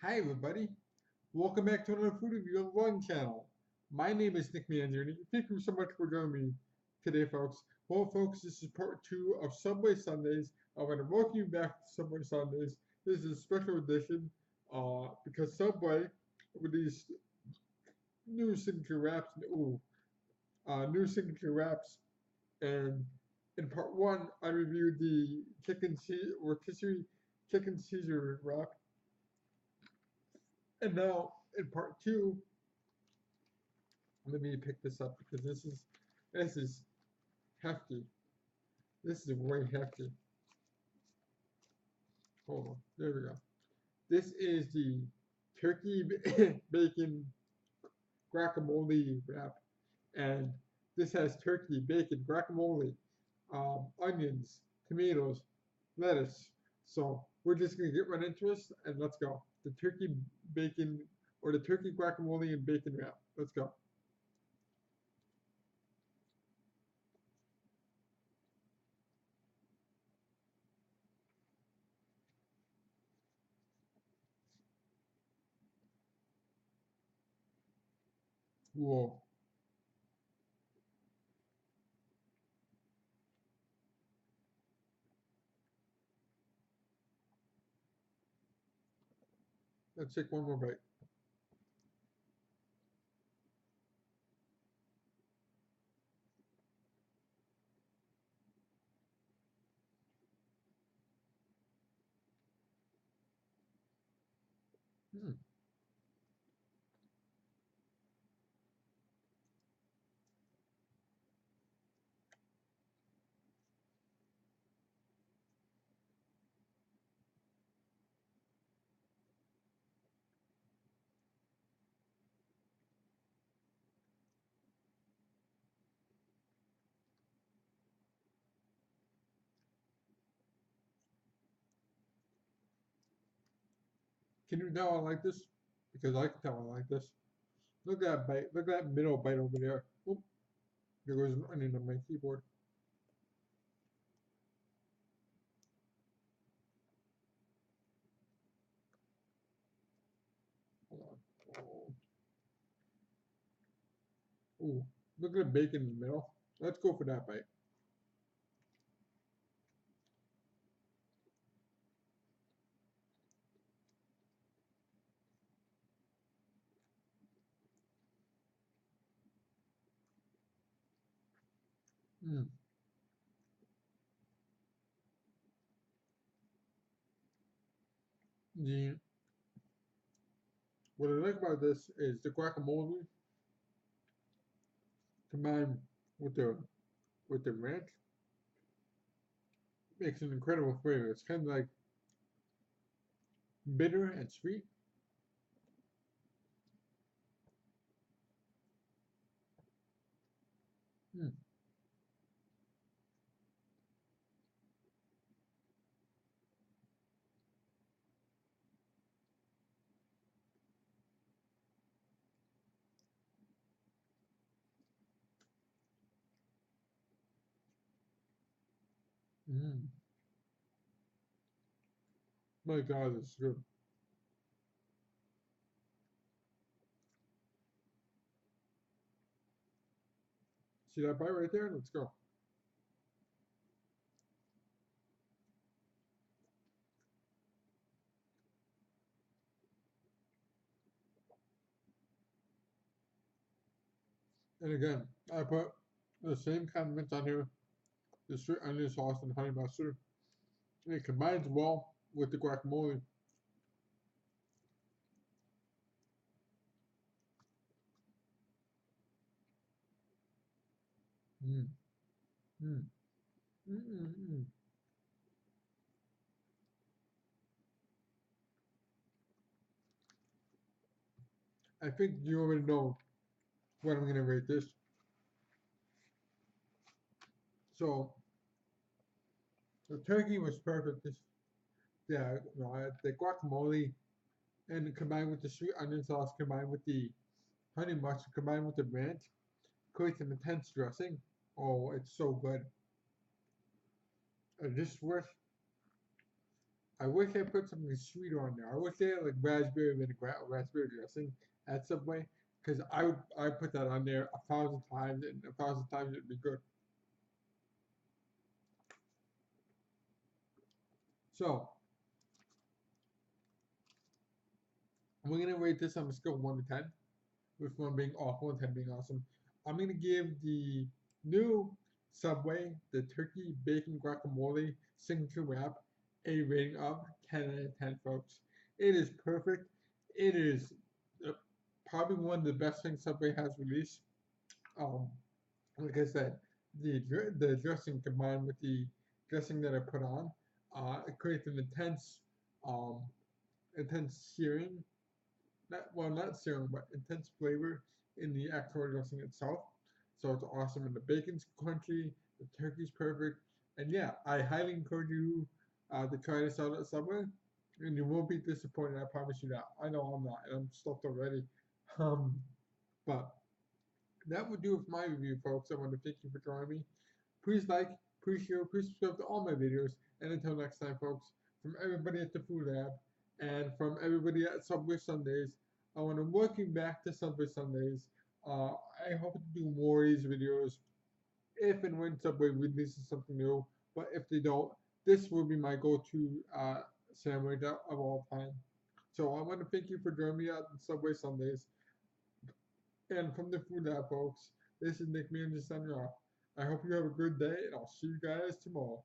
Hi everybody, welcome back to another food review on the Vlog channel. My name is Nick Manzione. Thank you so much for joining me today, folks. Well, folks, this is part 2 of Subway Sundays. I want to welcome you back to Subway Sundays. This is a special edition because Subway, with these new signature wraps, new signature wraps, and in part 1, I reviewed the rotisserie chicken Caesar wrap, and now in part 2. Let me pick this up because this is hefty. This is way hefty. Hold on, there we go. This is the turkey bacon guacamole wrap, and this has turkey, bacon, guacamole, onions, tomatoes, lettuce. So we're just gonna get right into this and let's go. The turkey bacon or the turkey guacamole and bacon wrap. Let's go. Whoa. Let's take one more bite. Mm. Can you tell I like this? Because I can tell I like this. Look at that bite. Look at that middle bite over there. Oop, there goes an onion on my keyboard. Hold on. Oh. Ooh, look at the bacon in the middle. Let's go for that bite. Mm. The What I like about this is the guacamole combined with the ranch makes an incredible flavor. It's kind of like bitter and sweet. Mm. Mm. My God, it's good. See that bite right there? Let's go. And again, I put the same condiments on here: the sweet onion sauce and honey mustard. And it combines well with the guacamole. Mm. Mm. Mm. Mm. Mm. I think you already know what I'm gonna rate this. So the turkey was perfect. Yeah, the guacamole and combined with the sweet onion sauce, combined with the honey mustard, combined with the ranch, creates an intense dressing. Oh, it's so good. This wish I wish I put something sweeter on there. I wish they had like raspberry vinaigrette or raspberry dressing at Subway, because I put that on there 1,000 times, and 1,000 times it'd be good. So we're gonna rate this on a scale of 1 to 10, with 1 being awful and 10 being awesome. I'm gonna give the new Subway, the turkey bacon guacamole signature wrap, a rating of 10 out of 10, folks. It is perfect. It is uh, probably one of the best things Subway has released. Um, like I said, the dressing combined with the dressing that I put on, it creates an um, intense searing, not serum, but intense flavor in the actual dressing itself. So it's awesome, and the bacon's crunchy, the turkey's perfect, and yeah, I highly encourage you to try this out at Subway, and you won't be disappointed. I promise you that. I know I'm not, and I'm stuffed already. Um, but that would do it for my review, folks. I want to thank you for joining me. Please like, please share, please subscribe to all my videos. And until next time, folks, from everybody at the Food Lab and from everybody at Subway Sundays, I want to welcome back to Subway Sundays. I hope to do more of these videos if and when Subway releases something new. But if they don't, this will be my go-to sandwich of all time. So I want to thank you for joining me at Subway Sundays. And from the Food Lab, folks, this is Nick Manzione signing off. I hope you have a good day, and I'll see you guys tomorrow.